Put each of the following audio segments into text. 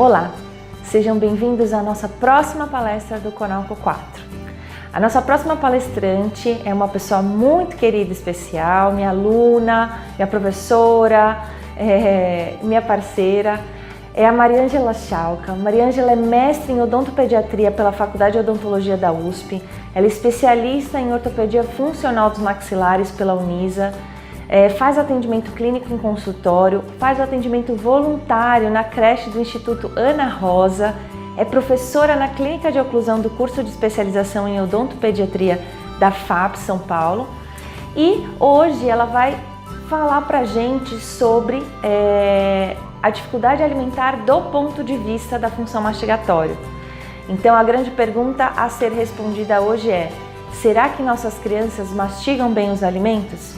Olá, sejam bem-vindos à nossa próxima palestra do Conalco 4. A nossa próxima palestrante é uma pessoa muito querida e especial, minha aluna, minha professora, minha parceira, é a Mariângela Chalca. Mariângela é mestre em odontopediatria pela Faculdade de Odontologia da USP, ela é especialista em ortopedia funcional dos maxilares pela Unisa, faz atendimento clínico em consultório, faz o atendimento voluntário na creche do Instituto Ana Rosa, é professora na clínica de oclusão do curso de especialização em odontopediatria da FAP São Paulo e hoje ela vai falar pra gente sobre a dificuldade alimentar do ponto de vista da função mastigatória. Então a grande pergunta a ser respondida hoje é: será que nossas crianças mastigam bem os alimentos?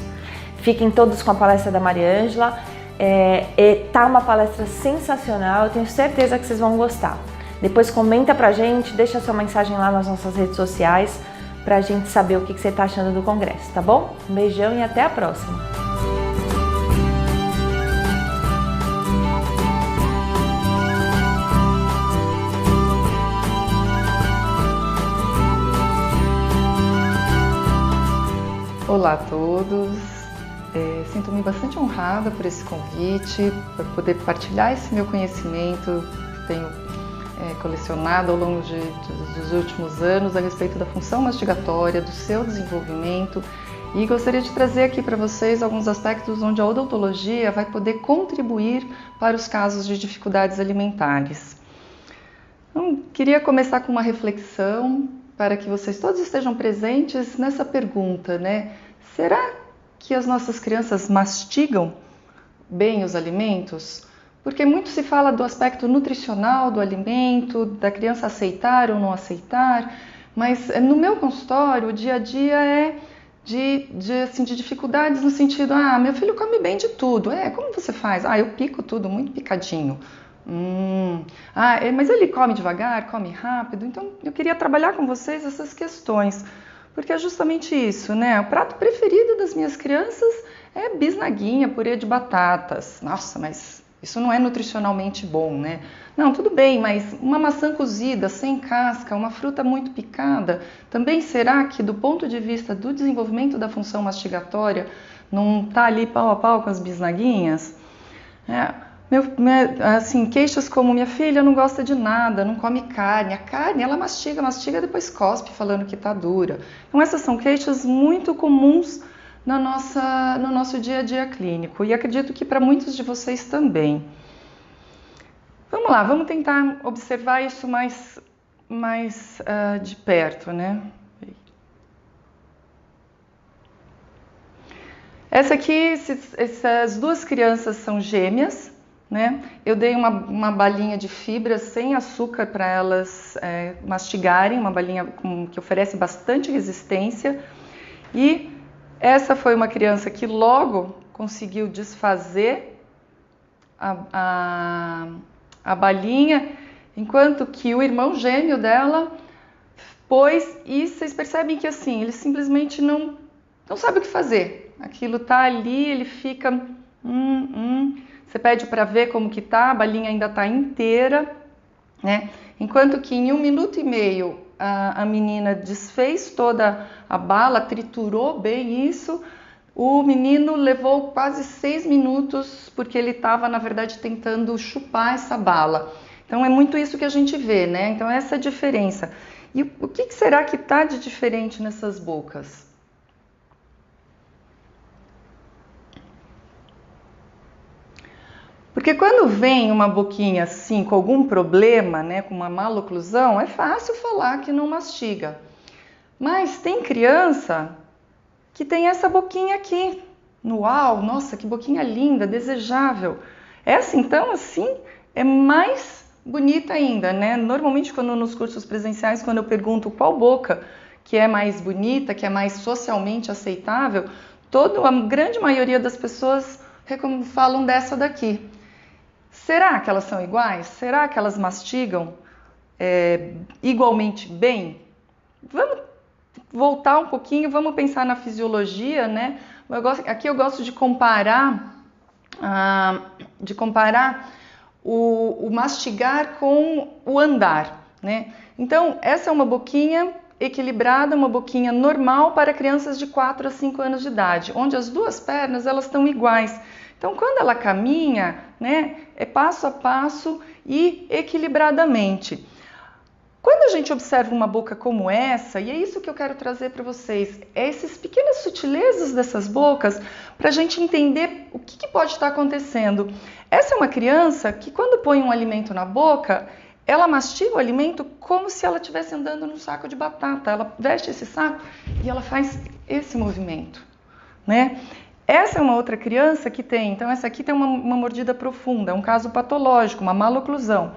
Fiquem todos com a palestra da Mariângela, tá uma palestra sensacional, eu tenho certeza que vocês vão gostar. Depois comenta pra gente, deixa sua mensagem lá nas nossas redes sociais pra gente saber o que você tá achando do congresso, tá bom? Um beijão e até a próxima! Olá a todos! Sinto-me bastante honrada por esse convite, por poder partilhar esse meu conhecimento que tenho colecionado ao longo dos últimos anos a respeito da função mastigatória, do seu desenvolvimento, e gostaria de trazer aqui para vocês alguns aspectos onde a odontologia vai poder contribuir para os casos de dificuldades alimentares. Então, queria começar com uma reflexão para que vocês todos estejam presentes nessa pergunta, né? Será que as nossas crianças mastigam bem os alimentos? Porque muito se fala do aspecto nutricional do alimento, da criança aceitar ou não aceitar, mas no meu consultório o dia a dia é de dificuldades no sentido, meu filho come bem de tudo, como você faz? Eu pico tudo muito picadinho. Mas ele come devagar, come rápido, então eu queria trabalhar com vocês essas questões. Porque é justamente isso, né? O prato preferido das minhas crianças é bisnaguinha, purê de batatas. Nossa, mas isso não é nutricionalmente bom, né? Não, tudo bem, mas uma maçã cozida, sem casca, uma fruta muito picada, também será que do ponto de vista do desenvolvimento da função mastigatória não está ali pau a pau com as bisnaguinhas? Queixas como: minha filha não gosta de nada, não come carne. A carne ela mastiga, depois cospe falando que está dura. Então essas são queixas muito comuns no nosso dia a dia clínico e acredito que para muitos de vocês também. Vamos lá, vamos tentar observar isso mais de perto, né? Essas duas crianças são gêmeas. Eu dei uma balinha de fibra sem açúcar para elas mastigarem, uma balinha que oferece bastante resistência. E essa foi uma criança que logo conseguiu desfazer a balinha, enquanto que o irmão gêmeo dela pôs, e vocês percebem que assim, ele simplesmente não sabe o que fazer. Aquilo tá ali, ele fica... Você pede para ver como que tá, a balinha ainda tá inteira, né? Enquanto que em 1 minuto e meio a menina desfez toda a bala, triturou bem isso, o menino levou quase 6 minutos porque ele estava, na verdade, tentando chupar essa bala. Então é muito isso que a gente vê, né? Então essa é a diferença. E o que será que tá de diferente nessas bocas? Porque quando vem uma boquinha assim, com algum problema, né, com uma maloclusão, é fácil falar que não mastiga. Mas tem criança que tem essa boquinha aqui. Uau, nossa, que boquinha linda, desejável. Essa então, assim, é mais bonita ainda, né? Normalmente, nos cursos presenciais, quando eu pergunto qual boca que é mais bonita, que é mais socialmente aceitável, a grande maioria das pessoas falam dessa daqui. Será que elas são iguais? Será que elas mastigam igualmente bem? Vamos voltar um pouquinho, vamos pensar na fisiologia, né? Aqui eu gosto de comparar o mastigar com o andar, né? Então, essa é uma boquinha equilibrada, uma boquinha normal para crianças de 4 a 5 anos de idade, onde as duas pernas elas estão iguais. Então, quando ela caminha, né, é passo a passo e equilibradamente. Quando a gente observa uma boca como essa, e é isso que eu quero trazer para vocês, é essas pequenas sutilezas dessas bocas para a gente entender o que pode estar acontecendo. Essa é uma criança que quando põe um alimento na boca, ela mastiga o alimento como se ela estivesse andando num saco de batata. Ela veste esse saco e ela faz esse movimento, né? Essa é uma outra criança que tem, então essa aqui tem uma mordida profunda, é um caso patológico, uma maloclusão.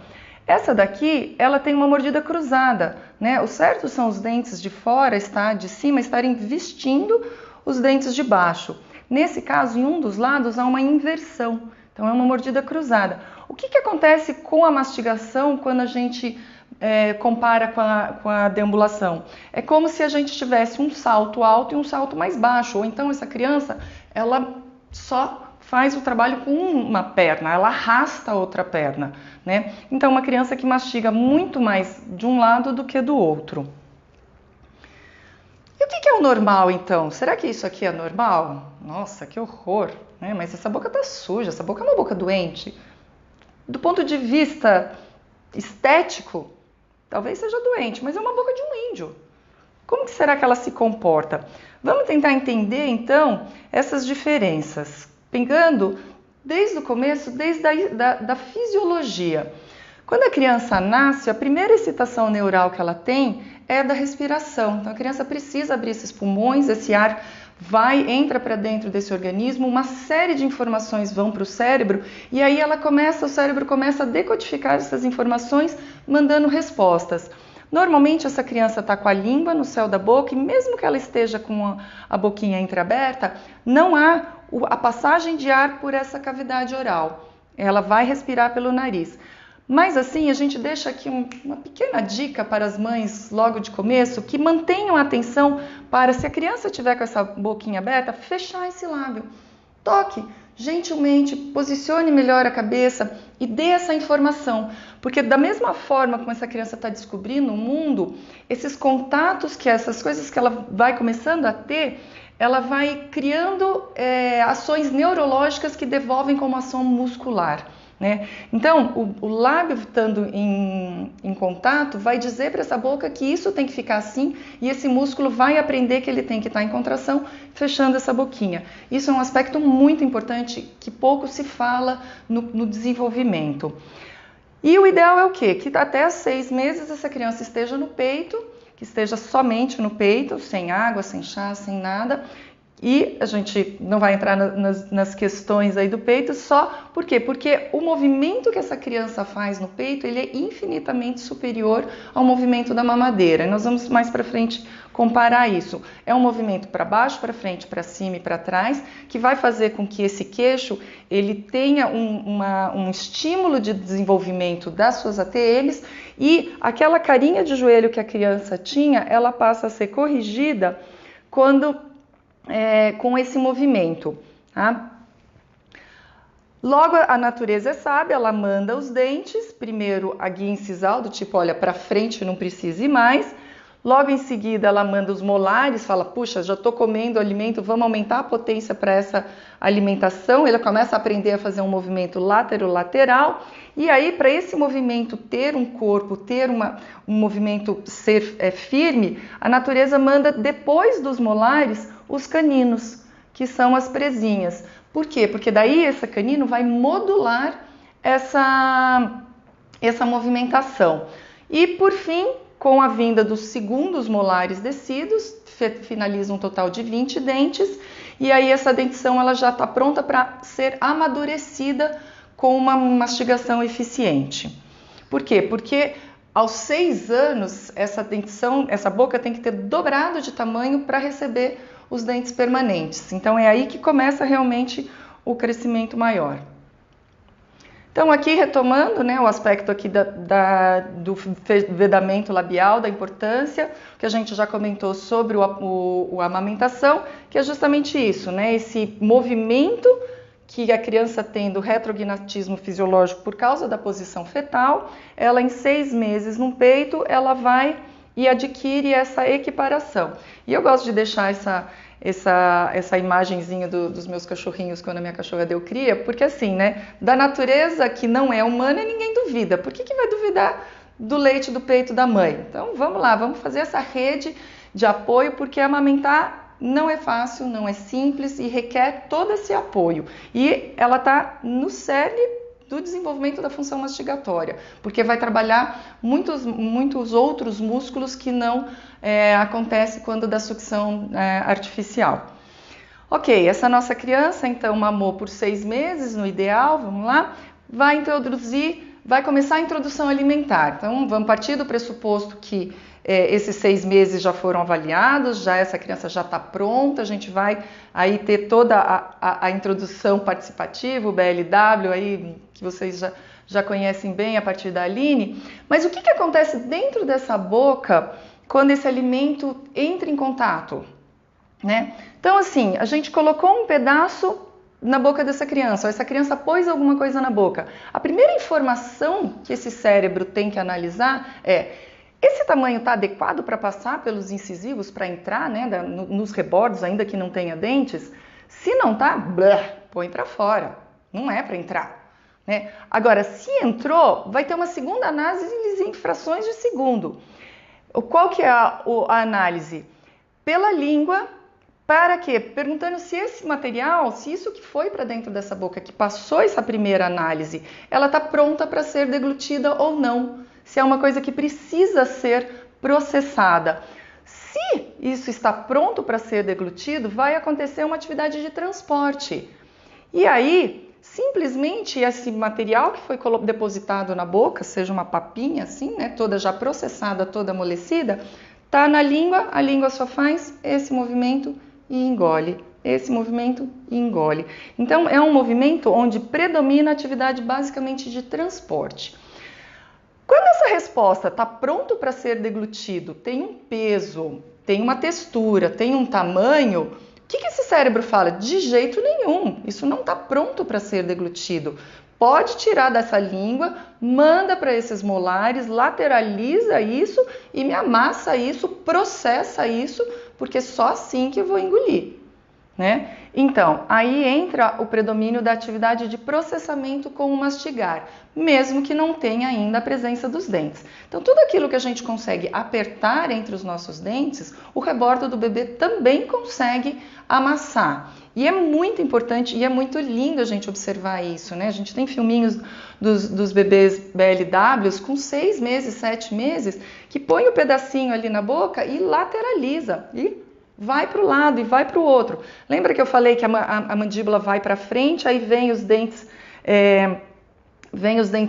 Essa daqui, ela tem uma mordida cruzada, né? O certo são os dentes de fora, de cima, estarem vestindo os dentes de baixo. Nesse caso, em um dos lados, há uma inversão, então é uma mordida cruzada. O que acontece com a mastigação quando a gente compara com a deambulação? É como se a gente tivesse um salto alto e um salto mais baixo, ou então essa criança, ela só faz o trabalho com uma perna, ela arrasta a outra perna, né? Então, uma criança que mastiga muito mais de um lado do que do outro. E o que é o normal, então? Será que isso aqui é normal? Nossa, que horror, né? Mas essa boca tá suja, essa boca é uma boca doente. Do ponto de vista estético, talvez seja doente, mas é uma boca de um índio. Como que será que ela se comporta? Vamos tentar entender, então, essas diferenças. Pegando desde o começo, desde a fisiologia. Quando a criança nasce, a primeira excitação neural que ela tem é da respiração. Então a criança precisa abrir esses pulmões, esse ar entra para dentro desse organismo, uma série de informações vão para o cérebro e aí o cérebro começa a decodificar essas informações, mandando respostas. Normalmente essa criança está com a língua no céu da boca e mesmo que ela esteja com a boquinha entreaberta, não há a passagem de ar por essa cavidade oral. Ela vai respirar pelo nariz. Mas assim, a gente deixa aqui uma pequena dica para as mães logo de começo, que mantenham a atenção para, se a criança estiver com essa boquinha aberta, fechar esse lábio. Toque gentilmente, posicione melhor a cabeça e dê essa informação. Porque da mesma forma como essa criança está descobrindo o mundo, esses contatos, essas coisas que ela vai começando a ter, ela vai criando ações neurológicas que devolvem como ação muscular, né? Então, o lábio estando em contato vai dizer para essa boca que isso tem que ficar assim e esse músculo vai aprender que ele tem que estar em contração, fechando essa boquinha. Isso é um aspecto muito importante que pouco se fala no desenvolvimento. E o ideal é o quê? Que até 6 meses essa criança esteja no peito, que esteja somente no peito, sem água, sem chá, sem nada. E a gente não vai entrar nas questões aí do peito, só por quê? Porque o movimento que essa criança faz no peito, ele é infinitamente superior ao movimento da mamadeira. E nós vamos mais para frente comparar isso. É um movimento para baixo, para frente, para cima e para trás, que vai fazer com que esse queixo ele tenha um estímulo de desenvolvimento das suas ATMs e aquela carinha de joelho que a criança tinha, ela passa a ser corrigida com esse movimento, tá? Logo, a natureza é sábia, ela manda os dentes, primeiro a guia incisal, do tipo, olha, para frente não precisa ir mais. Logo em seguida, ela manda os molares, fala, puxa, já estou comendo alimento, vamos aumentar a potência para essa alimentação. Ele começa a aprender a fazer um movimento lateral. E aí, para esse movimento ter um corpo, ter um movimento ser firme, a natureza manda, depois dos molares, os caninos, que são as presinhas. Por quê? Porque daí esse canino vai modular essa movimentação. E, por fim, com a vinda dos segundos molares descidos, finaliza um total de 20 dentes, e aí essa dentição ela já está pronta para ser amadurecida com uma mastigação eficiente. Por quê? Porque aos 6 anos, essa boca tem que ter dobrado de tamanho para receber os dentes permanentes. Então é aí que começa realmente o crescimento maior. Então aqui retomando, né, o aspecto aqui do vedamento labial, da importância, que a gente já comentou sobre a amamentação, que é justamente isso, né, esse movimento que a criança tendo retrognatismo fisiológico por causa da posição fetal, ela em 6 meses no peito, ela vai e adquire essa equiparação. E eu gosto de deixar essa imagenzinha dos meus cachorrinhos quando a minha cachorra deu cria, porque assim, né, da natureza que não é humana, ninguém duvida. Por que vai duvidar do leite do peito da mãe? Então vamos lá, vamos fazer essa rede de apoio, porque amamentar não é fácil, não é simples e requer todo esse apoio. E ela está no cerne do desenvolvimento da função mastigatória, porque vai trabalhar muitos outros músculos que não acontece quando da sucção artificial. Ok, essa nossa criança então mamou por 6 meses, no ideal, vamos lá, vai começar a introdução alimentar. Então vamos partir do pressuposto que esses 6 meses já foram avaliados, essa criança já está pronta, a gente vai aí ter toda a introdução participativa, o BLW, aí, que vocês já conhecem bem a partir da Aline. Mas o que acontece dentro dessa boca quando esse alimento entra em contato, né? Então assim, a gente colocou um pedaço na boca dessa criança, ou essa criança pôs alguma coisa na boca. A primeira informação que esse cérebro tem que analisar é: esse tamanho está adequado para passar pelos incisivos, para entrar, né, nos rebordos, ainda que não tenha dentes? Se não está, põe para fora, não é para entrar, né? Agora, se entrou, vai ter uma segunda análise em frações de segundo. Qual que é a análise? Pela língua. Para quê? Perguntando se esse material, se isso que foi para dentro dessa boca, que passou essa primeira análise, ela está pronta para ser deglutida ou não. Se é uma coisa que precisa ser processada. Se isso está pronto para ser deglutido, vai acontecer uma atividade de transporte. E aí, simplesmente esse material que foi depositado na boca, seja uma papinha assim, né, toda já processada, toda amolecida, está na língua, a língua só faz esse movimento e engole, esse movimento e engole. Então é um movimento onde predomina a atividade basicamente de transporte. Quando essa resposta está pronto para ser deglutido, tem um peso, tem uma textura, tem um tamanho, o que esse cérebro fala? De jeito nenhum, isso não está pronto para ser deglutido. Pode tirar dessa língua, manda para esses molares, lateraliza isso e me amassa isso, processa isso, porque só assim que eu vou engolir, né? Então, aí entra o predomínio da atividade de processamento com o mastigar, mesmo que não tenha ainda a presença dos dentes. Então, tudo aquilo que a gente consegue apertar entre os nossos dentes, o rebordo do bebê também consegue amassar. E é muito importante e é muito lindo a gente observar isso, né? A gente tem filminhos dos bebês BLWs com 6 meses, 7 meses, que põe o pedacinho ali na boca e lateraliza, e vai para o lado e vai para o outro. Lembra que eu falei que a mandíbula vai para frente, aí vem os dentes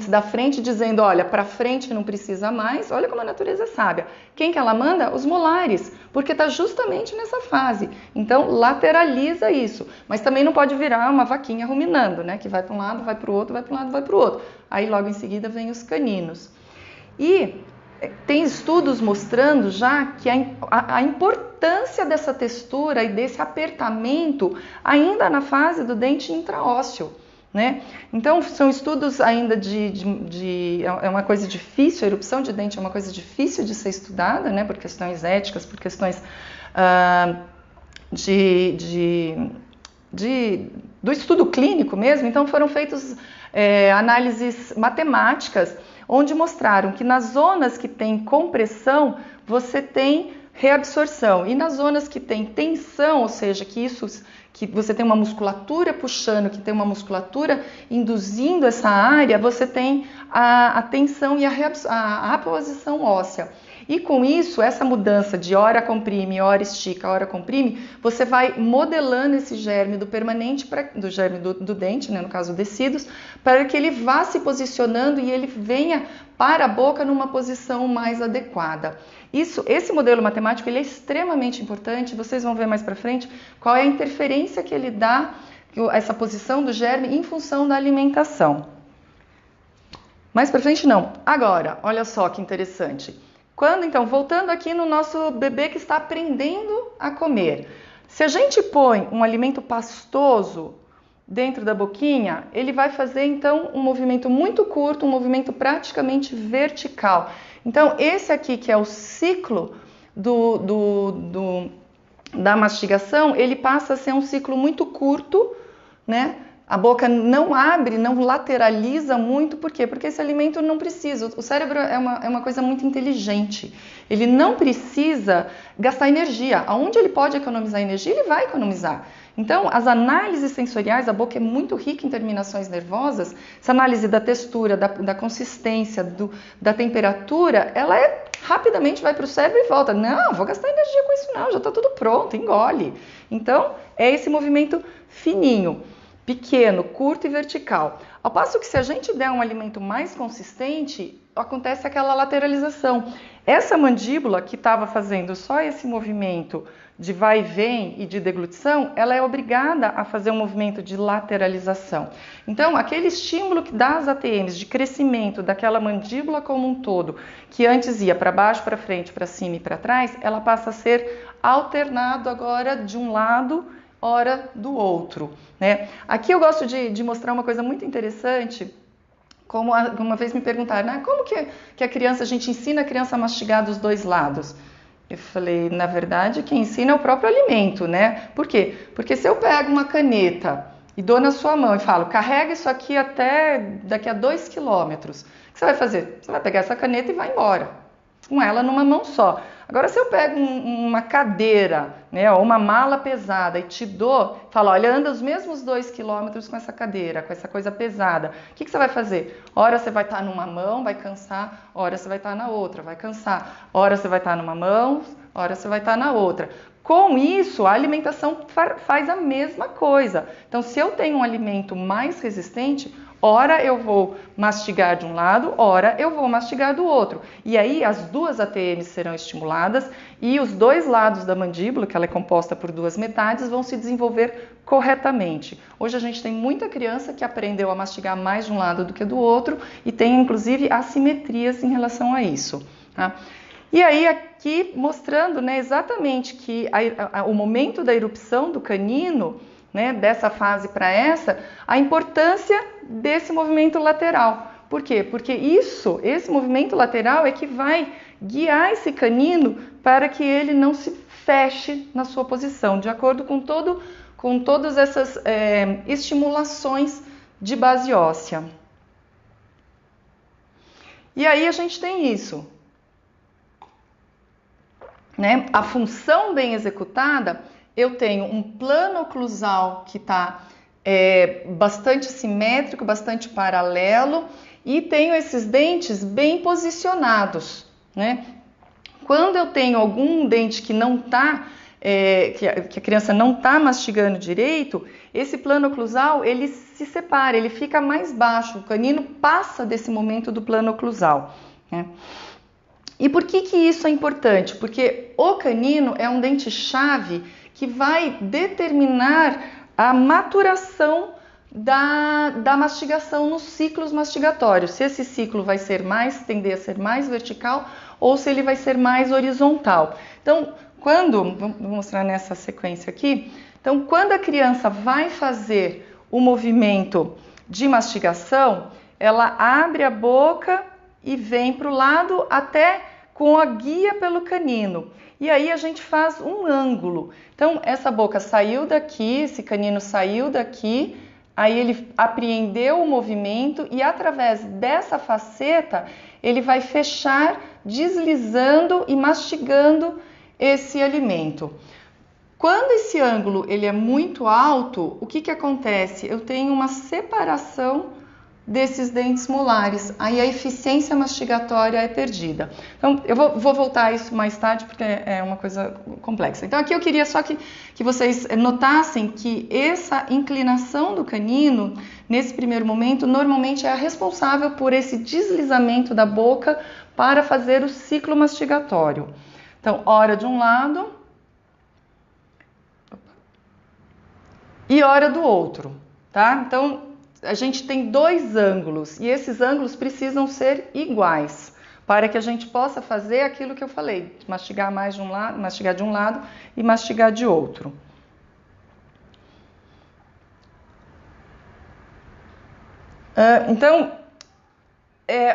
da frente dizendo, olha, para frente não precisa mais. Olha como a natureza é sábia. Quem que ela manda? Os molares, porque está justamente nessa fase. Então, lateraliza isso. Mas também não pode virar uma vaquinha ruminando, né? Que vai para um lado, vai para o outro, vai para um lado, vai para o outro. Aí, logo em seguida, vem os caninos. E tem estudos mostrando já que a importância dessa textura e desse apertamento ainda na fase do dente intraósseo, né? Então, são estudos ainda é uma coisa difícil, a erupção de dente é uma coisa difícil de ser estudada, né? Por questões éticas, por questões do estudo clínico mesmo. Então, foram feitas análises matemáticas, onde mostraram que nas zonas que tem compressão, você tem reabsorção, e nas zonas que tem tensão, ou seja, que você tem uma musculatura puxando, que tem uma musculatura induzindo essa área, você tem a tensão e a aposição óssea. E com isso, essa mudança de hora comprime, hora estica, hora comprime, você vai modelando esse germe do permanente, do germe do dente, né, no caso tecidos, para que ele vá se posicionando e ele venha para a boca numa posição mais adequada. Esse modelo matemático ele é extremamente importante, vocês vão ver mais para frente qual é a interferência que ele dá, essa posição do germe em função da alimentação. Mais para frente não. Agora, olha só que interessante. Então, voltando aqui no nosso bebê que está aprendendo a comer. Se a gente põe um alimento pastoso dentro da boquinha, ele vai fazer então um movimento muito curto, um movimento praticamente vertical. Então, esse aqui que é o ciclo da mastigação, ele passa a ser um ciclo muito curto, né? A boca não abre, não lateraliza muito, por quê? Porque esse alimento não precisa. O cérebro é uma coisa muito inteligente. Ele não precisa gastar energia. Aonde ele pode economizar energia, ele vai economizar. Então, as análises sensoriais, a boca é muito rica em terminações nervosas. Essa análise da textura, da consistência, da temperatura, ela rapidamente vai para o cérebro e volta. Não, vou gastar energia com isso não, já está tudo pronto, engole. Então, é esse movimento fininho, pequeno, curto e vertical. Ao passo que se a gente der um alimento mais consistente, acontece aquela lateralização. Essa mandíbula que estava fazendo só esse movimento de vai e vem e de deglutição, ela é obrigada a fazer um movimento de lateralização. Então, aquele estímulo que dá as ATMs de crescimento daquela mandíbula como um todo, que antes ia para baixo, para frente, para cima e para trás, ela passa a ser alternado agora de um lado, ora do outro, né? Aqui eu gosto de mostrar uma coisa muito interessante, como uma vez me perguntaram, como que a gente ensina a criança a mastigar dos dois lados? Eu falei, na verdade, quem ensina é o próprio alimento, né? Por quê? Porque se eu pego uma caneta e dou na sua mão e falo, carrega isso aqui até daqui a 2 quilômetros, o que você vai fazer? Você vai pegar essa caneta e vai embora, com ela numa mão só. Agora, se eu pego uma cadeira, né, ou uma mala pesada e te dou, falo, olha, anda os mesmos 2 quilômetros com essa cadeira, com essa coisa pesada, o que você vai fazer? Ora você vai estar numa mão, vai cansar, ora você vai estar na outra, vai cansar, ora você vai estar numa mão, ora você vai estar na outra. Com isso, a alimentação faz a mesma coisa. Então, se eu tenho um alimento mais resistente, ora eu vou mastigar de um lado, ora eu vou mastigar do outro. E aí as duas ATMs serão estimuladas e os dois lados da mandíbula, que ela é composta por duas metades, vão se desenvolver corretamente. Hoje a gente tem muita criança que aprendeu a mastigar mais de um lado do que do outro e tem inclusive assimetrias em relação a isso, tá? E aí aqui mostrando, né, exatamente que o momento da erupção do canino, né, dessa fase para essa, a importância desse movimento lateral. Por quê? Porque esse movimento lateral é que vai guiar esse canino para que ele não se feche na sua posição, de acordo com todas essas estimulações de base óssea. E aí a gente tem isso, né? A função bem executada, eu tenho um plano oclusal que está bastante simétrico, bastante paralelo e tenho esses dentes bem posicionados, né? Quando eu tenho algum dente que não está, que a criança não está mastigando direito, esse plano oclusal ele se separa, ele fica mais baixo, o canino passa desse momento do plano oclusal, né? E por que isso é importante? Porque o canino é um dente-chave que vai determinar a maturação da mastigação nos ciclos mastigatórios. Se esse ciclo vai tender a ser mais vertical ou se ele vai ser mais horizontal. Então, vou mostrar nessa sequência aqui. Então, quando a criança vai fazer o movimento de mastigação, ela abre a boca e vem para o lado até com a guia pelo canino. E aí a gente faz um ângulo. Então, essa boca saiu daqui, esse canino saiu daqui, aí ele apreendeu o movimento e através dessa faceta, ele vai fechar deslizando e mastigando esse alimento. Quando esse ângulo ele é muito alto, o que acontece? Eu tenho uma separação desses dentes molares, aí a eficiência mastigatória é perdida. Então, eu vou voltar a isso mais tarde, porque é uma coisa complexa. Então, aqui eu queria só que vocês notassem que essa inclinação do canino, nesse primeiro momento, normalmente é a responsável por esse deslizamento da boca para fazer o ciclo mastigatório. Então, hora de um lado e hora do outro, tá? Então, a gente tem dois ângulos e esses ângulos precisam ser iguais para que a gente possa fazer aquilo que eu falei, mastigar de um lado e mastigar de outro. Então,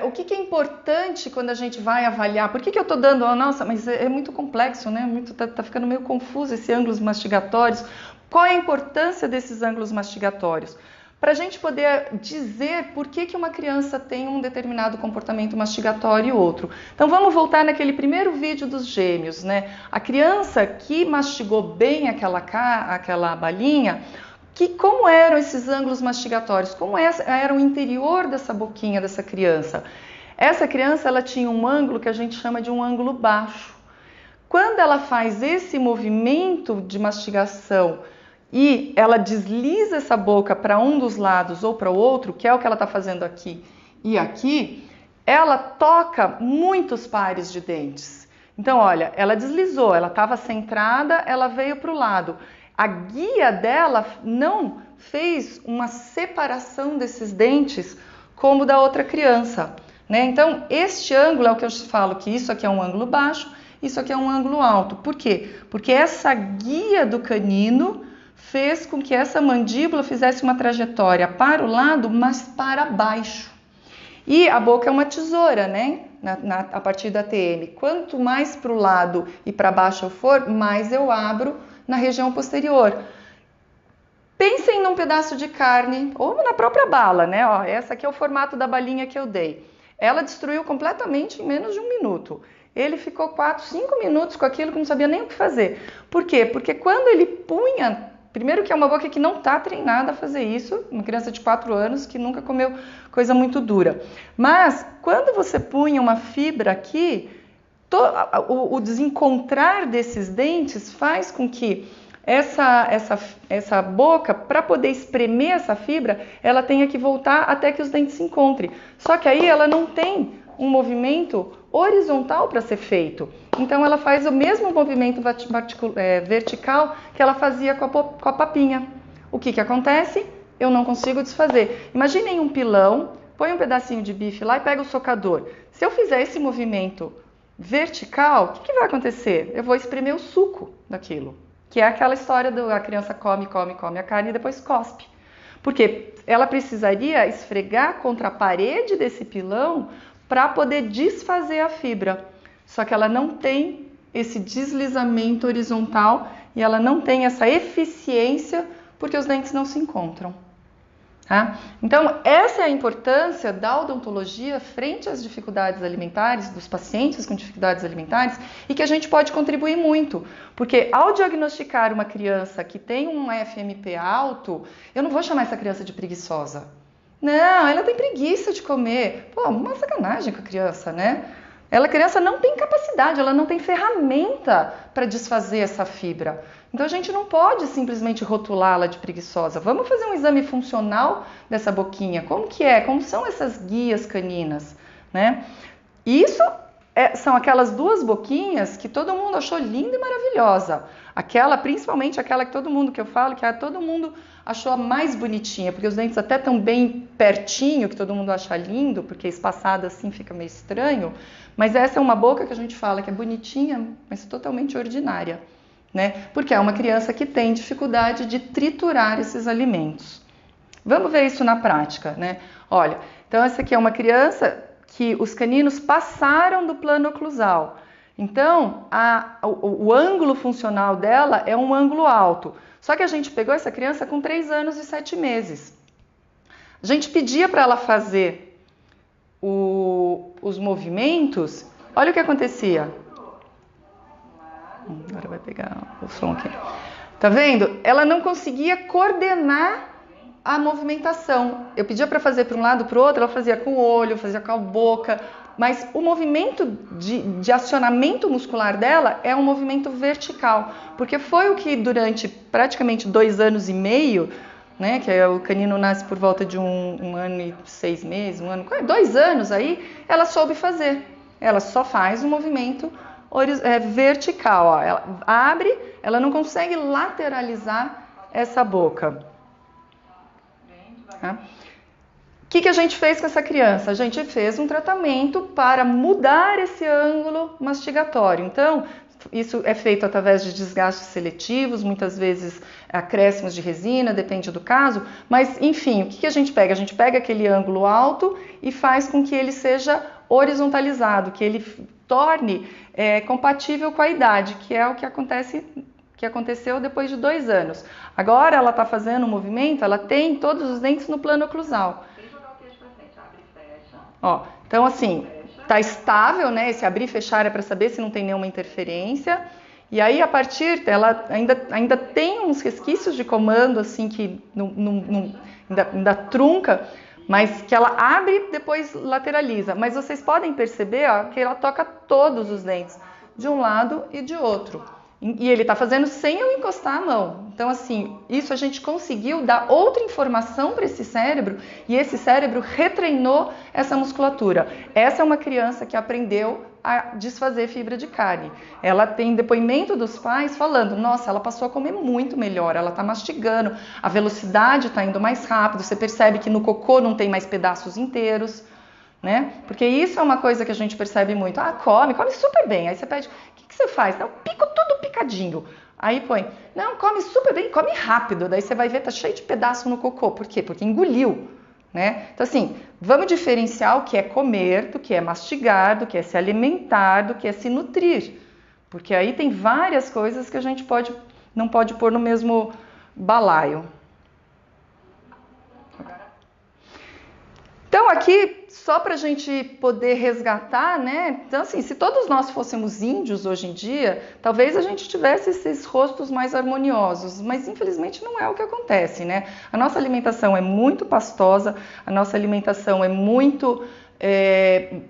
o que é importante quando a gente vai avaliar? Por que eu estou dando... Nossa, mas é muito complexo, né? Tá ficando meio confuso esse ângulos mastigatórios. Qual é a importância desses ângulos mastigatórios? Para a gente poder dizer por que uma criança tem um determinado comportamento mastigatório e outro. Então vamos voltar naquele primeiro vídeo dos gêmeos, né? A criança que mastigou bem aquela balinha, como eram esses ângulos mastigatórios? Como era o interior dessa boquinha dessa criança? Essa criança ela tinha um ângulo que a gente chama de um ângulo baixo. Quando ela faz esse movimento de mastigação e ela desliza essa boca para um dos lados ou para o outro, que é o que ela está fazendo aqui e aqui, ela toca muitos pares de dentes. Então, olha, ela deslizou, ela estava centrada, ela veio para o lado. A guia dela não fez uma separação desses dentes como da outra criança, né? Então, este ângulo é o que eu falo que isso aqui é um ângulo baixo, isso aqui é um ângulo alto. Por quê? Porque essa guia do canino fez com que essa mandíbula fizesse uma trajetória para o lado, mas para baixo. E a boca é uma tesoura, né? A partir da TM. Quanto mais para o lado e para baixo eu for, mais eu abro na região posterior. Pensem num pedaço de carne, ou na própria bala, né? Ó, essa aqui é o formato da balinha que eu dei. Ela destruiu completamente em menos de 1 minuto. Ele ficou 4, 5 minutos com aquilo que não sabia nem o que fazer. Por quê? Porque quando ele punha... Primeiro que é uma boca que não está treinada a fazer isso, uma criança de 4 anos que nunca comeu coisa muito dura. Mas quando você punha uma fibra aqui, o desencontrar desses dentes faz com que essa boca, para poder espremer essa fibra, ela tenha que voltar até que os dentes se encontrem. Só que aí ela não tem um movimento horizontal para ser feito. Então ela faz o mesmo movimento vertical que ela fazia com a papinha. O que acontece? Eu não consigo desfazer. Imaginem um pilão, põe um pedacinho de bife lá e pega o socador. Se eu fizer esse movimento vertical, o que vai acontecer? Eu vou espremer o suco daquilo. Que é aquela história da criança come a carne e depois cospe. Porque ela precisaria esfregar contra a parede desse pilão para poder desfazer a fibra. Só que ela não tem esse deslizamento horizontal e ela não tem essa eficiência porque os dentes não se encontram. Tá? Então, essa é a importância da odontologia frente às dificuldades alimentares, dos pacientes com dificuldades alimentares, e que a gente pode contribuir muito. Porque ao diagnosticar uma criança que tem um FMP alto, eu não vou chamar essa criança de preguiçosa. Não, ela tem preguiça de comer. Pô, uma sacanagem com a criança, né? A criança não tem capacidade, ela não tem ferramenta para desfazer essa fibra. Então a gente não pode simplesmente rotulá-la de preguiçosa. Vamos fazer um exame funcional dessa boquinha. Como que é? Como são essas guias caninas, né? Isso são aquelas 2 boquinhas que todo mundo achou linda e maravilhosa. Principalmente aquela que todo mundo que eu falo, que todo mundo achou a mais bonitinha, porque os dentes até estão bem pertinho, que todo mundo acha lindo, porque espaçado assim fica meio estranho. Mas essa é uma boca que a gente fala que é bonitinha, mas totalmente ordinária, né? Porque é uma criança que tem dificuldade de triturar esses alimentos. Vamos ver isso na prática, né? Olha, então essa aqui é uma criança que os caninos passaram do plano oclusal. Então, o ângulo funcional dela é um ângulo alto. Só que a gente pegou essa criança com 3 anos e 7 meses. A gente pedia para ela fazer os movimentos. Olha o que acontecia. Agora vai pegar o som aqui. Tá vendo? Ela não conseguia coordenar a movimentação. Eu pedia para fazer para um lado, para o outro, ela fazia com o olho, fazia com a boca, mas o movimento de acionamento muscular dela é um movimento vertical, porque foi o que durante praticamente 2 anos e meio, né, que o canino nasce por volta de 1 ano e 6 meses, 2 anos aí, ela soube fazer. Ela só faz o movimento vertical, ó. Ela abre, ela não consegue lateralizar essa boca. Tá? que a gente fez com essa criança? A gente fez um tratamento para mudar esse ângulo mastigatório. Então, isso é feito através de desgastes seletivos, muitas vezes acréscimos de resina, depende do caso, mas enfim, o que a gente pega? A gente pega aquele ângulo alto e faz com que ele seja horizontalizado, que ele torne compatível com a idade, que é o que aconteceu depois de 2 anos. Agora ela está fazendo um movimento, ela tem todos os dentes no plano oclusal. Ó, então assim, tá estável, né? Esse abrir e fechar é para saber se não tem nenhuma interferência. E aí, a partir, ela ainda tem uns resquícios de comando, assim, que ainda trunca, mas que ela abre e depois lateraliza. Mas vocês podem perceber, ó, que ela toca todos os dentes, de um lado e de outro. E ele está fazendo sem eu encostar a mão. Então, assim, isso a gente conseguiu dar outra informação para esse cérebro e esse cérebro retreinou essa musculatura. Essa é uma criança que aprendeu a desfazer fibra de carne. Ela tem depoimento dos pais falando, nossa, ela passou a comer muito melhor, ela está mastigando, a velocidade está indo mais rápido, você percebe que no cocô não tem mais pedaços inteiros, né? Porque isso é uma coisa que a gente percebe muito. Ah, come super bem. Aí você pede, o que você faz? Eu pico tudo picadinho. Aí põe, não, come super bem, come rápido. Daí você vai ver, tá cheio de pedaço no cocô. Por quê? Porque engoliu, né? Então assim, vamos diferenciar o que é comer, do que é mastigar, do que é se alimentar, do que é se nutrir. Porque aí tem várias coisas que a gente não pode pôr no mesmo balaio. Então aqui, só para a gente poder resgatar, né? Então assim, se todos nós fôssemos índios hoje em dia, talvez a gente tivesse esses rostos mais harmoniosos, mas infelizmente não é o que acontece, né? A nossa alimentação é muito pastosa, a nossa alimentação é muito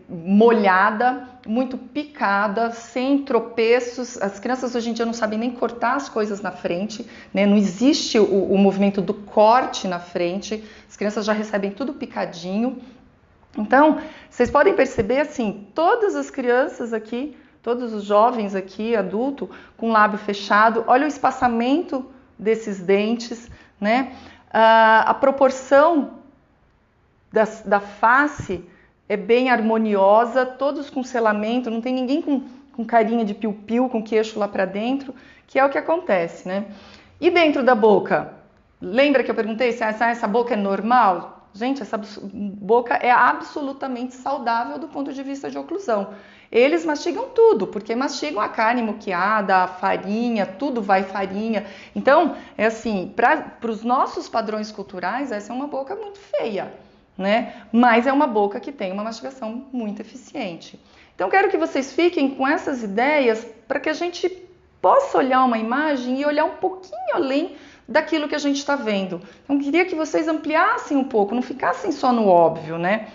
molhada, muito picada, sem tropeços. As crianças hoje em dia não sabem nem cortar as coisas na frente, né? Não existe o movimento do corte na frente, as crianças já recebem tudo picadinho. Então, vocês podem perceber assim, todas as crianças aqui, todos os jovens aqui, adulto, com lábio fechado, olha o espaçamento desses dentes, né? A proporção da face é bem harmoniosa, todos com selamento, não tem ninguém com carinha de piu-piu, com queixo lá para dentro, que é o que acontece, né? E dentro da boca? Lembra que eu perguntei se essa boca é normal? Gente, essa boca é absolutamente saudável do ponto de vista de oclusão. Eles mastigam tudo, porque mastigam a carne moqueada, a farinha, tudo vai farinha. Então, é assim, para os nossos padrões culturais, essa é uma boca muito feia, né? Mas é uma boca que tem uma mastigação muito eficiente. Então quero que vocês fiquem com essas ideias para que a gente possa olhar uma imagem e olhar um pouquinho além daquilo que a gente está vendo. Então queria que vocês ampliassem um pouco, não ficassem só no óbvio, né?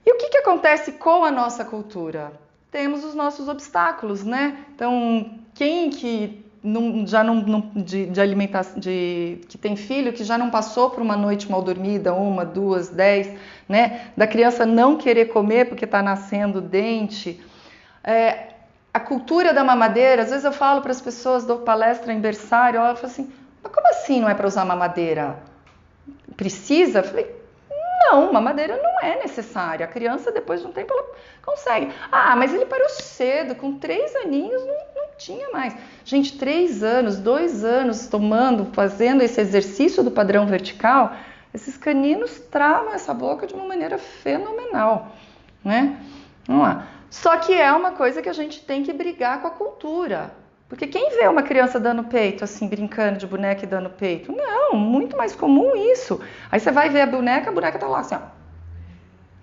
E o que acontece com a nossa cultura? Temos os nossos obstáculos, né? Então quem que que tem filho, que já não passou por uma noite mal dormida, 1, 2, 10, né? Da criança não querer comer porque está nascendo dente. A cultura da mamadeira, às vezes eu falo para as pessoas, dou palestra em berçário, eu falo assim, mas como assim não é para usar mamadeira? Precisa? Eu falei, não, mamadeira não é necessária. A criança, depois de um tempo, ela consegue. Ah, mas ele parou cedo, com 3 aninhos não tinha mais. Gente, 3 anos, 2 anos fazendo esse exercício do padrão vertical, esses caninos travam essa boca de uma maneira fenomenal, né? Vamos lá. Só que é uma coisa que a gente tem que brigar com a cultura. Porque quem vê uma criança dando peito, assim, brincando de boneca e dando peito? Não, muito mais comum isso. Aí você vai ver a boneca tá lá assim, ó,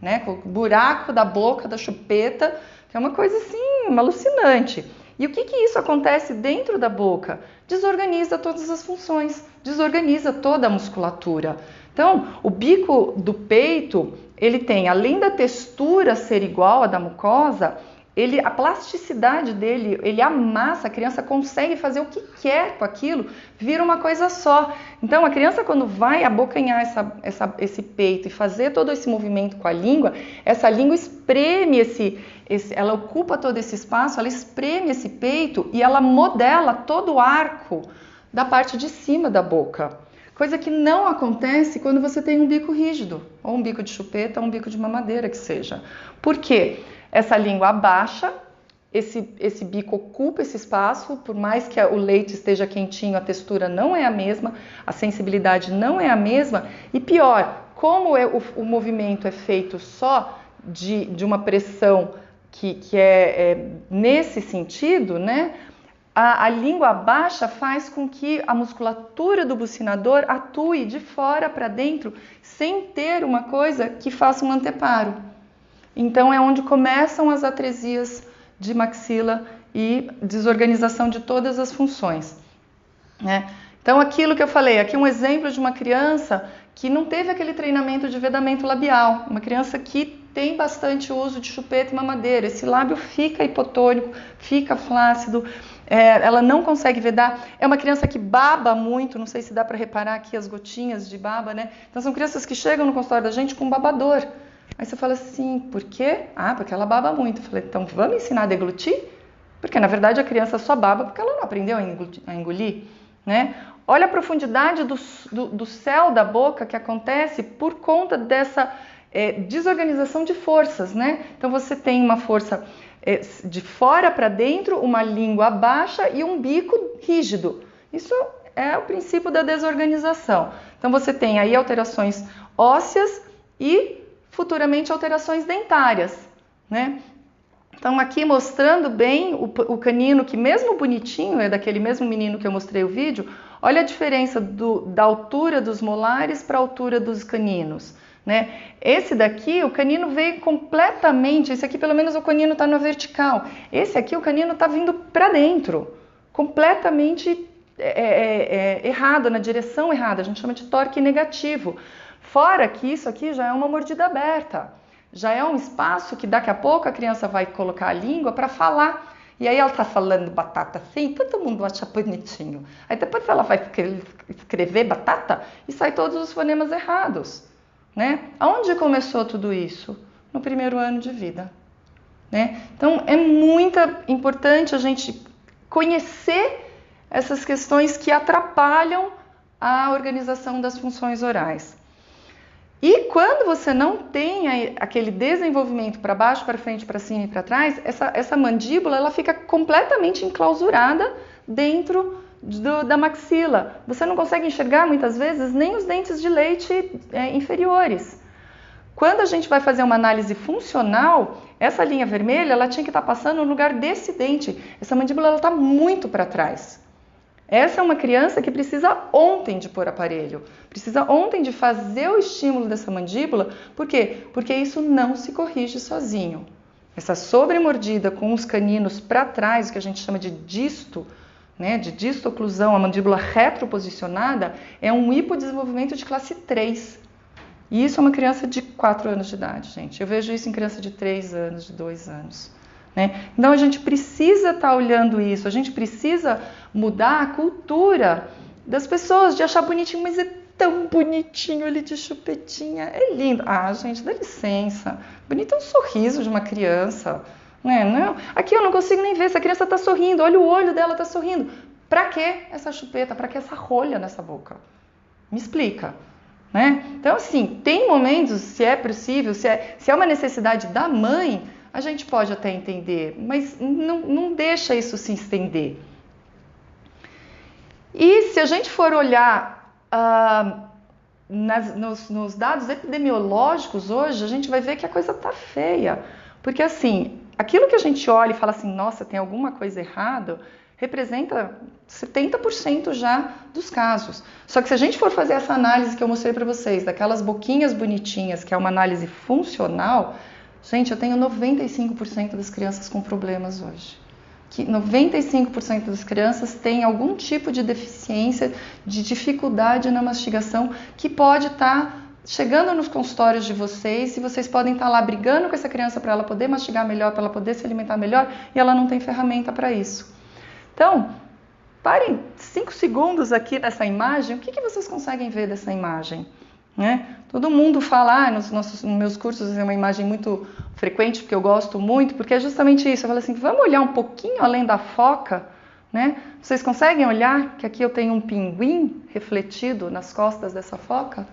né? Com o buraco da boca, da chupeta, que é uma coisa assim, alucinante. E o que isso acontece dentro da boca? Desorganiza todas as funções, desorganiza toda a musculatura. Então, o bico do peito, ele tem, além da textura ser igual à da mucosa, a plasticidade dele, ele amassa, a criança consegue fazer o que quer com aquilo, vira uma coisa só. Então, a criança, quando vai abocanhar esse peito e fazer todo esse movimento com a língua, essa língua espreme ela ocupa todo esse espaço, ela espreme esse peito e ela modela todo o arco da parte de cima da boca. Coisa que não acontece quando você tem um bico rígido, ou um bico de chupeta, ou um bico de mamadeira, que seja. Por quê? Essa língua abaixa, esse bico ocupa esse espaço, por mais que o leite esteja quentinho, a textura não é a mesma, a sensibilidade não é a mesma, e pior, como o movimento é feito só de uma pressão que é nesse sentido, né? A língua baixa faz com que a musculatura do bucinador atue de fora para dentro, sem ter uma coisa que faça um anteparo. Então é onde começam as atresias de maxila e desorganização de todas as funções, né? Então aquilo que eu falei, aqui um exemplo de uma criança que não teve aquele treinamento de vedamento labial, uma criança que tem bastante uso de chupeta e mamadeira, esse lábio fica hipotônico, fica flácido, ela não consegue vedar, é uma criança que baba muito, não sei se dá para reparar aqui as gotinhas de baba, né? Então são crianças que chegam no consultório da gente com babador. Aí você fala assim, por quê? Ah, porque ela baba muito. Eu falei, então vamos ensinar a deglutir? Porque na verdade a criança só baba porque ela não aprendeu a engolir, né? Olha a profundidade do céu da boca que acontece por conta dessa desorganização de forças, né? Então você tem uma força de fora para dentro, uma língua baixa e um bico rígido. Isso é o princípio da desorganização. Então você tem aí alterações ósseas e futuramente alterações dentárias, né? Então aqui mostrando bem o canino, que mesmo bonitinho, é daquele mesmo menino que eu mostrei o vídeo, olha a diferença da altura dos molares para a altura dos caninos, né? Esse daqui, o canino veio completamente, esse aqui pelo menos o canino está na vertical, esse aqui o canino está vindo para dentro, completamente errado, na direção errada, a gente chama de torque negativo. Fora que isso aqui já é uma mordida aberta, já é um espaço que daqui a pouco a criança vai colocar a língua para falar. E aí ela está falando batata assim, todo mundo acha bonitinho. Aí depois ela vai escrever batata e sai todos os fonemas errados, né? Aonde começou tudo isso? No primeiro ano de vida, né? Então é muito importante a gente conhecer essas questões que atrapalham a organização das funções orais. E quando você não tem aquele desenvolvimento para baixo, para frente, para cima e para trás, essa mandíbula ela fica completamente enclausurada dentro da maxila. Você não consegue enxergar muitas vezes nem os dentes de leite inferiores. Quando a gente vai fazer uma análise funcional, essa linha vermelha ela tinha que estar passando no lugar desse dente. Essa mandíbula está muito para trás. Essa é uma criança que precisa ontem de pôr aparelho, precisa ontem de fazer o estímulo dessa mandíbula. Por quê? Porque isso não se corrige sozinho. Essa sobremordida com os caninos para trás, que a gente chama de disto, né, de distoclusão, a mandíbula retroposicionada, é um hipodesenvolvimento de classe 3. E isso é uma criança de 4 anos de idade, gente. Eu vejo isso em criança de 3 anos, de 2 anos. Né? Então a gente precisa estar olhando isso, a gente precisa mudar a cultura das pessoas de achar bonitinho, mas é tão bonitinho ele de chupetinha, é lindo. Ah, gente, dá licença, bonito é um sorriso de uma criança, né? Não, aqui eu não consigo nem ver se a criança está sorrindo, olha o olho dela, está sorrindo. Pra que essa chupeta, pra que essa rolha nessa boca? Me explica. Né? Então assim, tem momentos, se é possível, se é uma necessidade da mãe, a gente pode até entender, mas não deixa isso se estender. E se a gente for olhar nos dados epidemiológicos hoje, a gente vai ver que a coisa tá feia. Porque assim, aquilo que a gente olha e fala assim, nossa, tem alguma coisa errada, representa 70% já dos casos. Só que se a gente for fazer essa análise que eu mostrei para vocês, daquelas boquinhas bonitinhas, que é uma análise funcional, gente, eu tenho 95% das crianças com problemas hoje. Que 95% das crianças têm algum tipo de deficiência, de dificuldade na mastigação, que pode estar chegando nos consultórios de vocês, e vocês podem estar lá brigando com essa criança para ela poder mastigar melhor, para ela poder se alimentar melhor, e ela não tem ferramenta para isso. Então, parem 5 segundos aqui nessa imagem, o que vocês conseguem ver dessa imagem? Né? Todo mundo fala, nos meus cursos é uma imagem muito frequente, porque eu gosto muito, porque é justamente isso, eu falo assim, vamos olhar um pouquinho além da foca, né? Vocês conseguem olhar que aqui eu tenho um pinguim refletido nas costas dessa foca?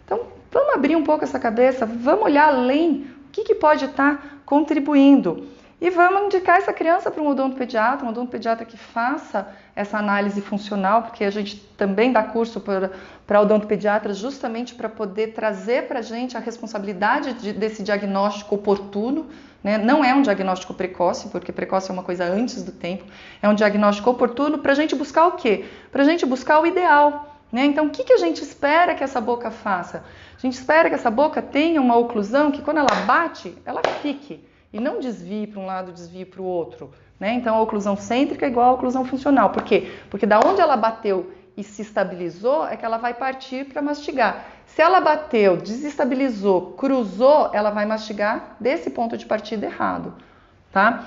Então, vamos abrir um pouco essa cabeça, vamos olhar além, o que pode estar contribuindo. E vamos indicar essa criança para um odontopediatra que faça essa análise funcional, porque a gente também dá curso para odontopediatras justamente para poder trazer para a gente a responsabilidade desse diagnóstico oportuno, né? Não é um diagnóstico precoce, porque precoce é uma coisa antes do tempo, é um diagnóstico oportuno para a gente buscar o quê? Para a gente buscar o ideal, né? Então, o que a gente espera que essa boca faça? A gente espera que essa boca tenha uma oclusão que quando ela bate, ela fique. E não desvie para um lado, desvie para o outro, né? Então, a oclusão cêntrica é igual à oclusão funcional. Por quê? Porque da onde ela bateu e se estabilizou, é que ela vai partir para mastigar. Se ela bateu, desestabilizou, cruzou, ela vai mastigar desse ponto de partida errado, tá?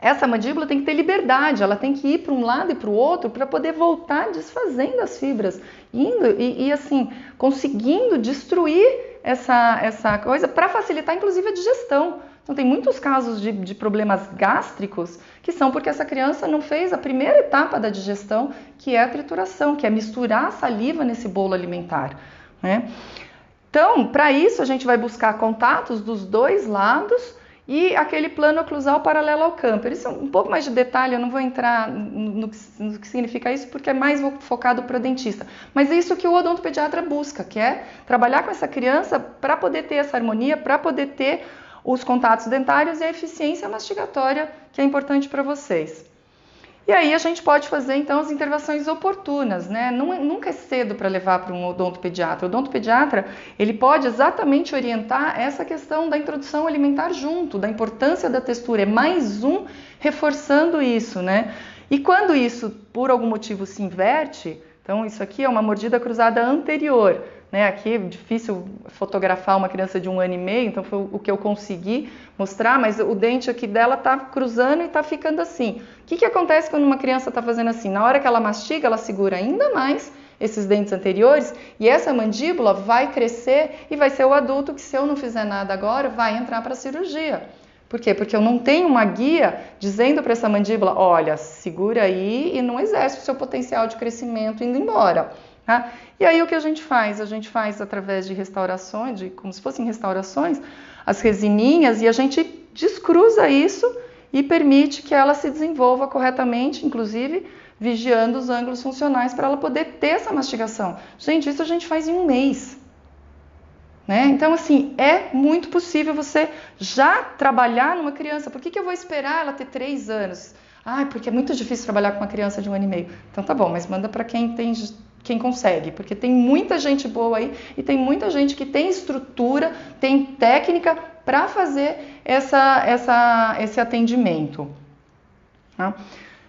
Essa mandíbula tem que ter liberdade, ela tem que ir para um lado e para o outro para poder voltar desfazendo as fibras, indo e assim, conseguindo destruir essa coisa para facilitar inclusive a digestão. Então tem muitos casos de problemas gástricos que são porque essa criança não fez a primeira etapa da digestão, que é a trituração, que é misturar a saliva nesse bolo alimentar, né? Então, para isso a gente vai buscar contatos dos dois lados e aquele plano oclusal paralelo ao camper. Isso é um pouco mais de detalhe, eu não vou entrar no que significa isso, porque é mais focado para o dentista. Mas é isso que o odontopediatra busca, que é trabalhar com essa criança para poder ter essa harmonia, para poder ter os contatos dentários e a eficiência mastigatória, que é importante para vocês. E aí a gente pode fazer, então, as intervenções oportunas, né? Nunca é cedo para levar para um odontopediatra. O odontopediatra, ele pode exatamente orientar essa questão da introdução alimentar junto, da importância da textura. É mais um reforçando isso, né? E quando isso, por algum motivo, se inverte, então isso aqui é uma mordida cruzada anterior, né? Aqui é difícil fotografar uma criança de 1 ano e meio, então foi o que eu consegui mostrar, mas o dente aqui dela está cruzando e está ficando assim. O que acontece quando uma criança está fazendo assim? Na hora que ela mastiga, ela segura ainda mais esses dentes anteriores e essa mandíbula vai crescer e vai ser o adulto que, se eu não fizer nada agora, vai entrar para a cirurgia. Por quê? Porque eu não tenho uma guia dizendo para essa mandíbula, olha, segura aí e não exerce o seu potencial de crescimento indo embora. Tá? E aí o que a gente faz? A gente faz através de restaurações, como se fossem restaurações, as resininhas, e a gente descruza isso e permite que ela se desenvolva corretamente, inclusive vigiando os ângulos funcionais para ela poder ter essa mastigação. Gente, isso a gente faz em 1 mês. Né? Então, assim, é muito possível você já trabalhar numa criança. Por que eu vou esperar ela ter 3 anos? Porque é muito difícil trabalhar com uma criança de 1 ano e meio. Então tá bom, mas manda para quem consegue, porque tem muita gente boa aí e tem muita gente que tem estrutura, tem técnica para fazer esse atendimento. Tá?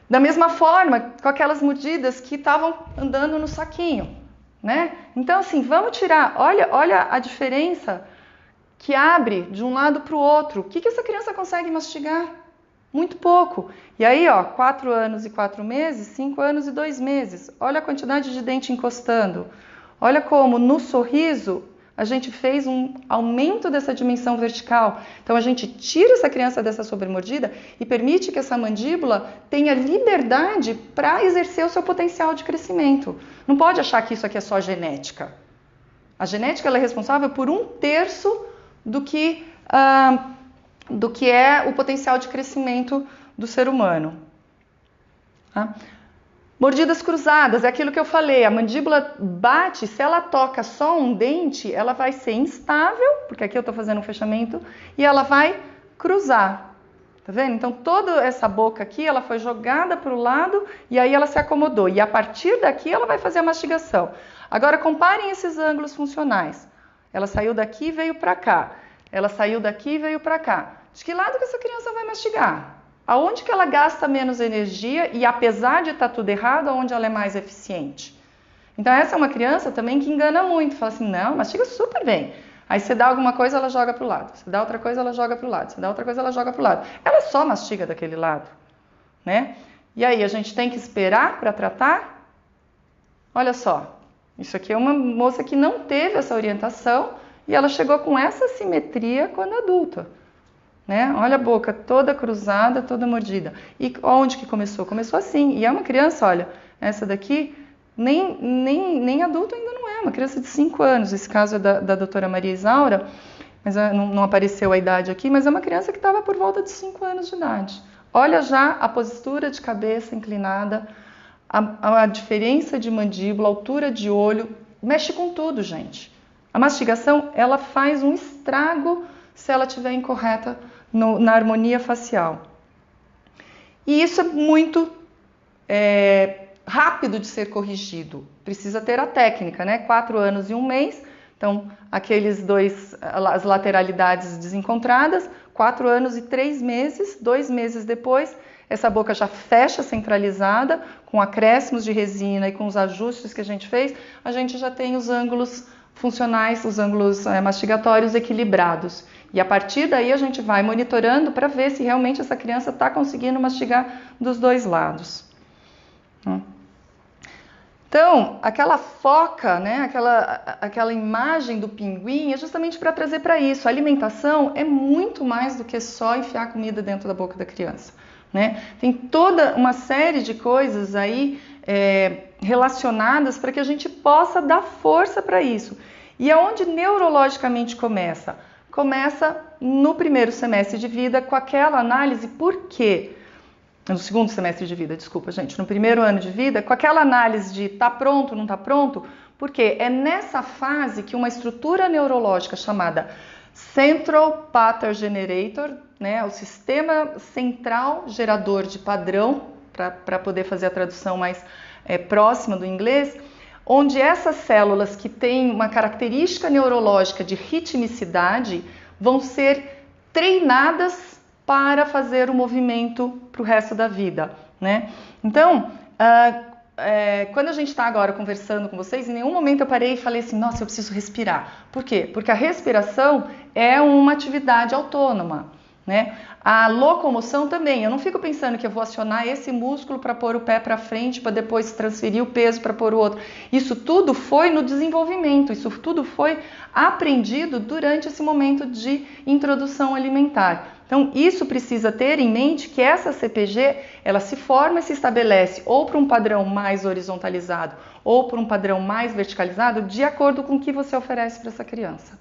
Da mesma forma, com aquelas mordidas que estavam andando no saquinho, né? Então, assim, vamos tirar, olha a diferença que abre de um lado para o outro. O que essa criança consegue mastigar? Muito pouco. E aí, 4 anos e 4 meses, 5 anos e 2 meses. Olha a quantidade de dente encostando. Olha como no sorriso a gente fez um aumento dessa dimensão vertical. Então a gente tira essa criança dessa sobremordida e permite que essa mandíbula tenha liberdade para exercer o seu potencial de crescimento. Não pode achar que isso aqui é só genética. A genética ela é responsável por 1/3 do que é o potencial de crescimento do ser humano. Tá? Mordidas cruzadas, é aquilo que eu falei, a mandíbula bate, se ela toca só um dente, ela vai ser instável, porque aqui eu estou fazendo um fechamento, e ela vai cruzar. Tá vendo? Então toda essa boca aqui, ela foi jogada para o lado e aí ela se acomodou. E a partir daqui ela vai fazer a mastigação. Agora comparem esses ângulos funcionais. Ela saiu daqui e veio para cá. Ela saiu daqui e veio para cá. De que lado que essa criança vai mastigar? Aonde que ela gasta menos energia e, apesar de estar tudo errado, aonde ela é mais eficiente? Então essa é uma criança também que engana muito. Fala assim, não, mastiga super bem. Aí você dá alguma coisa, ela joga para o lado. Você dá outra coisa, ela joga para o lado. Você dá outra coisa, ela joga para o lado. Ela só mastiga daquele lado, né? E aí a gente tem que esperar para tratar? Olha só, isso aqui é uma moça que não teve essa orientação e ela chegou com essa simetria quando adulta, né? Olha a boca toda cruzada, toda mordida. E onde que começou? Começou assim. E é uma criança, olha, essa daqui nem adulto ainda não é, uma criança de 5 anos. Esse caso é da doutora Maria Isaura, mas não apareceu a idade aqui, mas é uma criança que estava por volta de 5 anos de idade. Olha já a postura de cabeça inclinada, a diferença de mandíbula, altura de olho, mexe com tudo, gente. A mastigação, ela faz um estrago se ela estiver incorreta na harmonia facial. E isso é muito rápido de ser corrigido. Precisa ter a técnica, né? 4 anos e 1 mês. Então, as lateralidades desencontradas, 4 anos e 3 meses, 2 meses depois, essa boca já fecha centralizada, com acréscimos de resina e com os ajustes que a gente fez, a gente já tem os ângulos funcionais, os ângulos mastigatórios equilibrados. E a partir daí a gente vai monitorando para ver se realmente essa criança está conseguindo mastigar dos 2 lados. Então, aquela foca, né, aquela imagem do pinguim é justamente para trazer para isso. A alimentação é muito mais do que só enfiar comida dentro da boca da criança, né? Tem toda uma série de coisas aí relacionadas para que a gente possa dar força para isso. E aonde neurologicamente começa? Começa no primeiro semestre de vida com aquela análise por quê? No segundo semestre de vida, desculpa, gente, no primeiro ano de vida, com aquela análise de tá pronto, não tá pronto, porque é nessa fase que uma estrutura neurológica chamada Central Pattern Generator, né, o sistema central gerador de padrão, para poder fazer a tradução mais próxima do inglês, onde essas células que têm uma característica neurológica de ritmicidade vão ser treinadas para fazer o movimento para o resto da vida, né? Então, quando a gente está agora conversando com vocês, em nenhum momento eu parei e falei assim, nossa, eu preciso respirar. Por quê? Porque a respiração é uma atividade autônoma, né? A locomoção também. Eu não fico pensando que eu vou acionar esse músculo para pôr o pé para frente, para depois transferir o peso para pôr o outro. Isso tudo foi no desenvolvimento, isso tudo foi aprendido durante esse momento de introdução alimentar. Então, isso precisa ter em mente que essa CPG, ela se forma e se estabelece ou para um padrão mais horizontalizado ou para um padrão mais verticalizado, de acordo com o que você oferece para essa criança.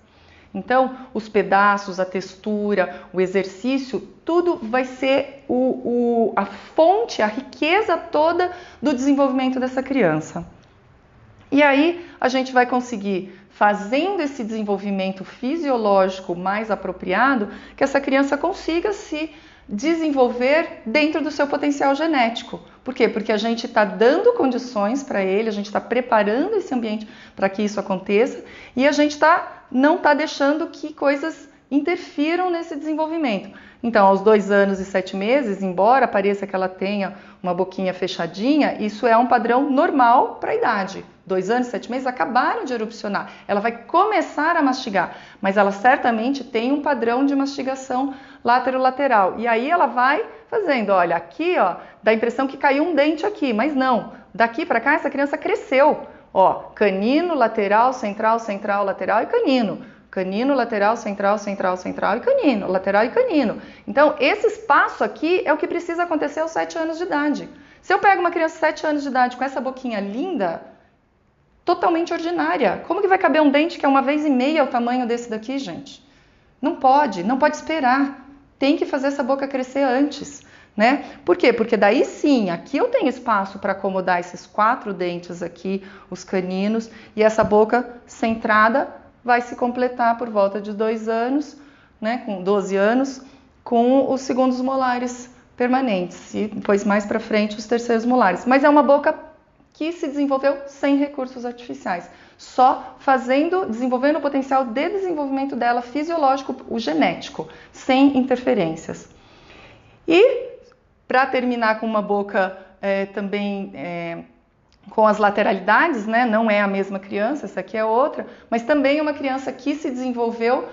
Então, os pedaços, a textura, o exercício, tudo vai ser a fonte, a riqueza toda do desenvolvimento dessa criança. E aí, a gente vai conseguir, fazendo esse desenvolvimento fisiológico mais apropriado, que essa criança consiga se desenvolver dentro do seu potencial genético. Por quê? Porque a gente está dando condições para ele, a gente está preparando esse ambiente para que isso aconteça e a gente não está deixando que coisas interfiram nesse desenvolvimento. Então, aos 2 anos e 7 meses, embora pareça que ela tenha uma boquinha fechadinha, isso é um padrão normal para a idade. 2 anos e 7 meses acabaram de erupcionar. Ela vai começar a mastigar, mas ela certamente tem um padrão de mastigação laterolateral. E aí ela vai fazendo, olha, aqui ó, dá a impressão que caiu um dente aqui, mas não. Daqui para cá essa criança cresceu. Ó, canino, lateral, central, central, lateral e canino. Canino, lateral, central, central, central e canino. Lateral e canino. Então, esse espaço aqui é o que precisa acontecer aos 7 anos de idade. Se eu pego uma criança de 7 anos de idade com essa boquinha linda, totalmente ordinária, como que vai caber um dente que é 1,5 vezes o tamanho desse daqui, gente? Não pode esperar. Tem que fazer essa boca crescer antes, né? Por quê? Porque daí sim, aqui eu tenho espaço para acomodar esses 4 dentes aqui, os caninos, e essa boca centrada vai se completar por volta de 2 anos, né? Com 12 anos, com os segundos molares permanentes, e depois mais para frente os terceiros molares. Mas é uma boca que se desenvolveu sem recursos artificiais, só desenvolvendo o potencial de desenvolvimento dela fisiológico, o genético, sem interferências. E para terminar com uma boca também com as lateralidades, né? Não é a mesma criança, essa aqui é outra, mas também uma criança que se desenvolveu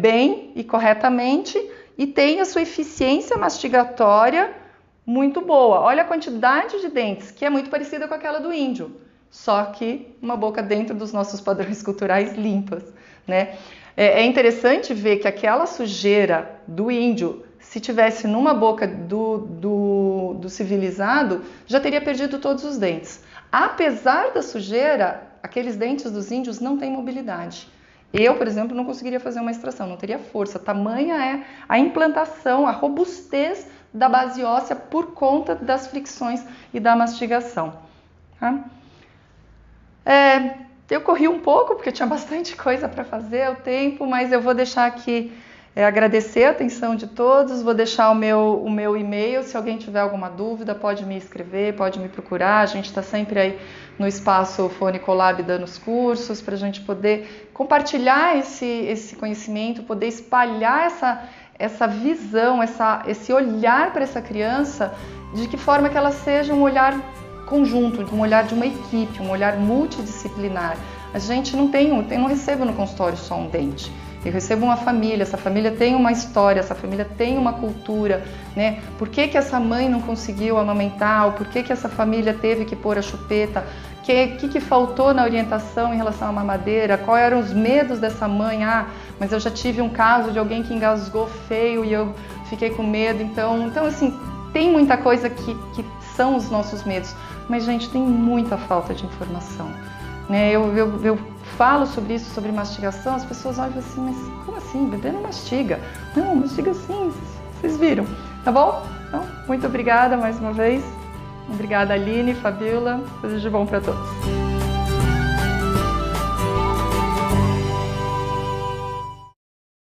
bem e corretamente e tem a sua eficiência mastigatória muito boa. Olha a quantidade de dentes, que é muito parecida com aquela do índio. só que uma boca dentro dos nossos padrões culturais limpas, né? É interessante ver que aquela sujeira do índio, se tivesse numa boca do civilizado, já teria perdido todos os dentes. Apesar da sujeira, aqueles dentes dos índios não têm mobilidade. Eu, por exemplo, não conseguiria fazer uma extração, não teria força. Tamanha é a implantação, a robustez da base óssea por conta das fricções e da mastigação. Tá? Eu corri um pouco, porque tinha bastante coisa para fazer, o tempo, mas eu vou deixar aqui agradecer a atenção de todos, vou deixar o meu e-mail, se alguém tiver alguma dúvida pode me escrever, pode me procurar, a gente está sempre aí no espaço Fone Colab dando os cursos, para a gente poder compartilhar esse conhecimento, poder espalhar essa visão, esse olhar para essa criança, de que forma que ela seja um olhar conjunto, um olhar de uma equipe, um olhar multidisciplinar. A gente não recebo no consultório só um dente. Eu recebo uma família, essa família tem uma história, essa família tem uma cultura, né? Por que essa mãe não conseguiu amamentar? Por que essa família teve que pôr a chupeta? O que faltou na orientação em relação à mamadeira? Quais eram os medos dessa mãe? Ah, mas eu já tive um caso de alguém que engasgou feio e eu fiquei com medo. Então assim, tem muita coisa que são os nossos medos. Mas, gente, tem muita falta de informação. Né? Eu falo sobre isso, sobre mastigação, as pessoas olham assim, mas como assim? Bebê não mastiga. Não, mastiga sim, vocês viram. Tá bom? Então, muito obrigada mais uma vez. Obrigada, Aline, Fabiola. Tudo de bom para todos.